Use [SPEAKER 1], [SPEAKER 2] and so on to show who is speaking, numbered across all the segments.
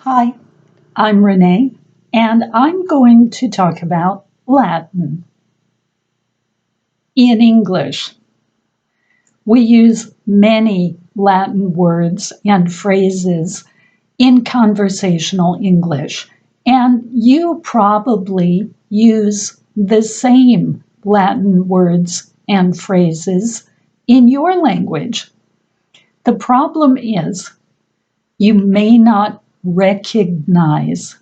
[SPEAKER 1] Hi, I'm Renee, and I'm going to talk about Latin. In English, we use many Latin words and phrases in conversational English, and you probably use the same Latin words and phrases in your language. The problem is you may not recognize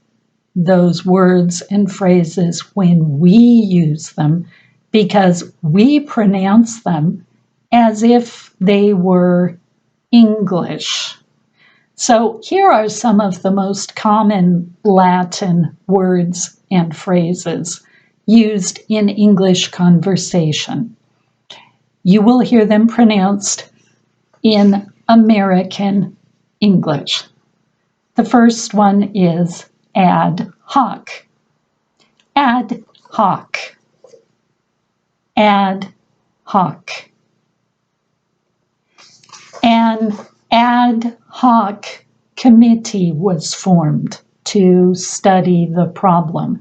[SPEAKER 1] those words and phrases when we use them because we pronounce them as if they were English. So here are some of the most common Latin words and phrases used in English conversation. You will hear them pronounced in American English. The first one is ad hoc. Ad hoc. Ad hoc. An ad hoc committee was formed to study the problem.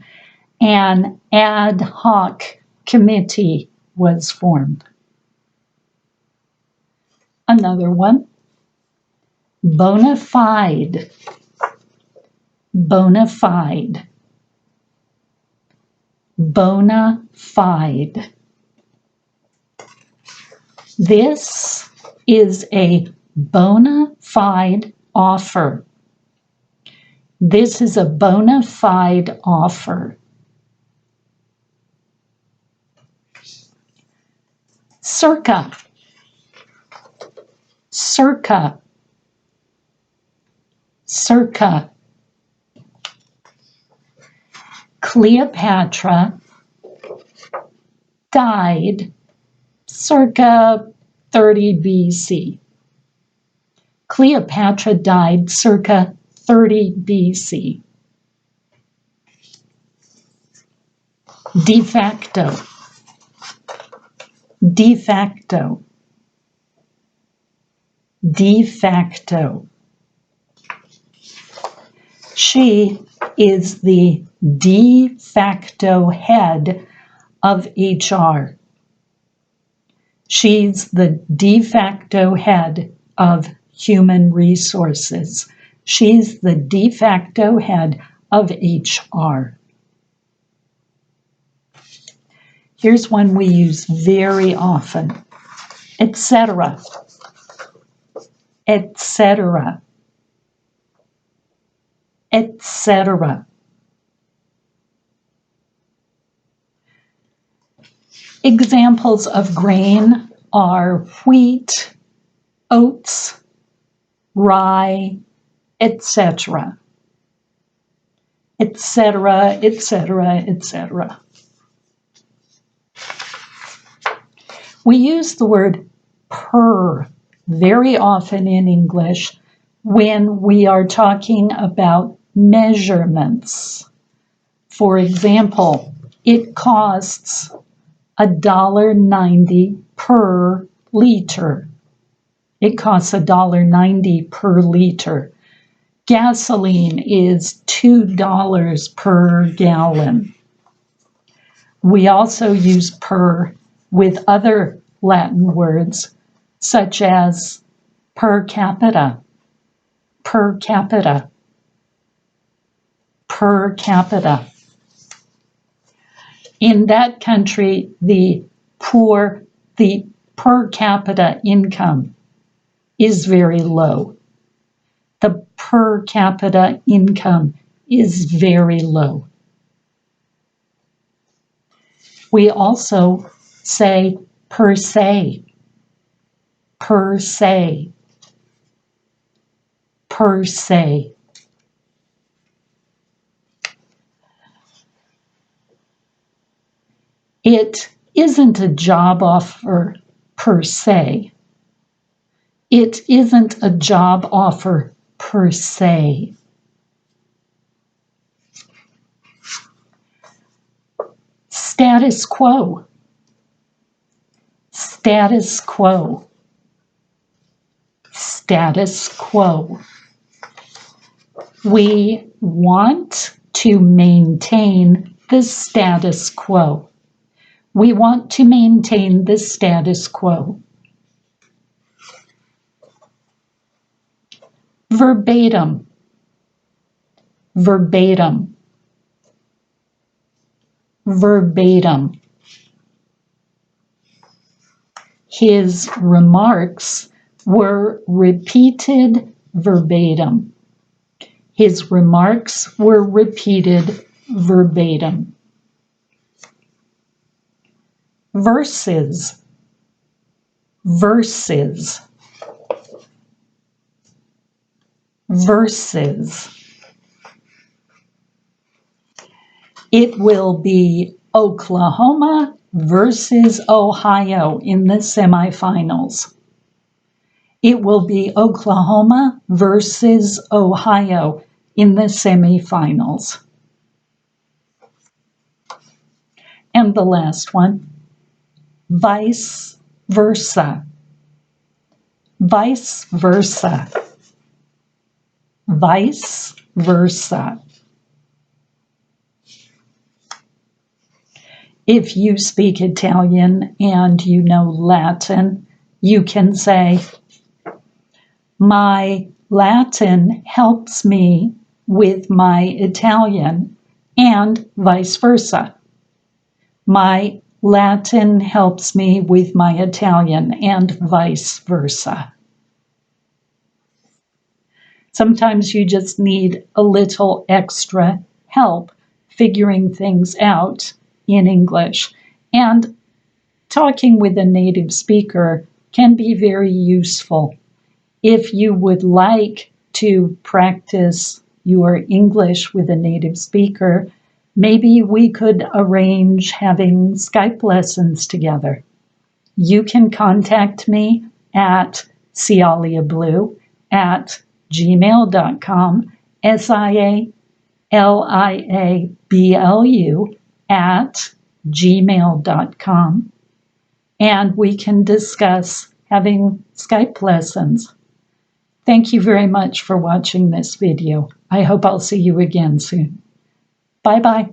[SPEAKER 1] An ad hoc committee was formed. Another one, bona fide. Bona fide. Bona fide. This is a bona fide offer. This is a bona fide offer. Circa. Circa. Circa. Cleopatra died circa 30 BC. Cleopatra died circa 30 BC. De facto. De facto. De facto. She is the de facto head of HR. She's the de facto head of human resources. She's the de facto head of HR. Here's one we use very often, etc. Etc. Etc. Examples of grain are wheat, oats, rye, etc. Etc. Etc. Etc. We use the word per very often in English when we are talking about measurements. For example, it costs $1.90 per liter. It costs $1.90 per liter. Gasoline is $2 per gallon. We also use per with other Latin words, such as per capita, per capita, per capita. In that country, the per capita income is very low. The per capita income is very low. We also say per se, per se, per se. It isn't a job offer per se. It isn't a job offer per se. Status quo. Status quo. Status quo. We want to maintain the status quo. We want to maintain the status quo. Verbatim, verbatim, verbatim. His remarks were repeated verbatim. His remarks were repeated verbatim. Verses, verses, verses. It will be Oklahoma versus Ohio in the semifinals. It will be Oklahoma versus Ohio in the semifinals. And the last one, vice versa. Vice versa. Vice versa. If you speak Italian and you know Latin, you can say, my Latin helps me with my Italian, and vice versa. My Latin helps me with my Italian, and vice versa. Sometimes you just need a little extra help figuring things out in English. And talking with a native speaker can be very useful. If you would like to practice your English with a native speaker, maybe we could arrange having Skype lessons together. You can contact me at sialiablu@gmail.com, sialiablu@gmail.com, and we can discuss having Skype lessons. Thank you very much for watching this video. I hope I'll see you again soon. Bye-bye.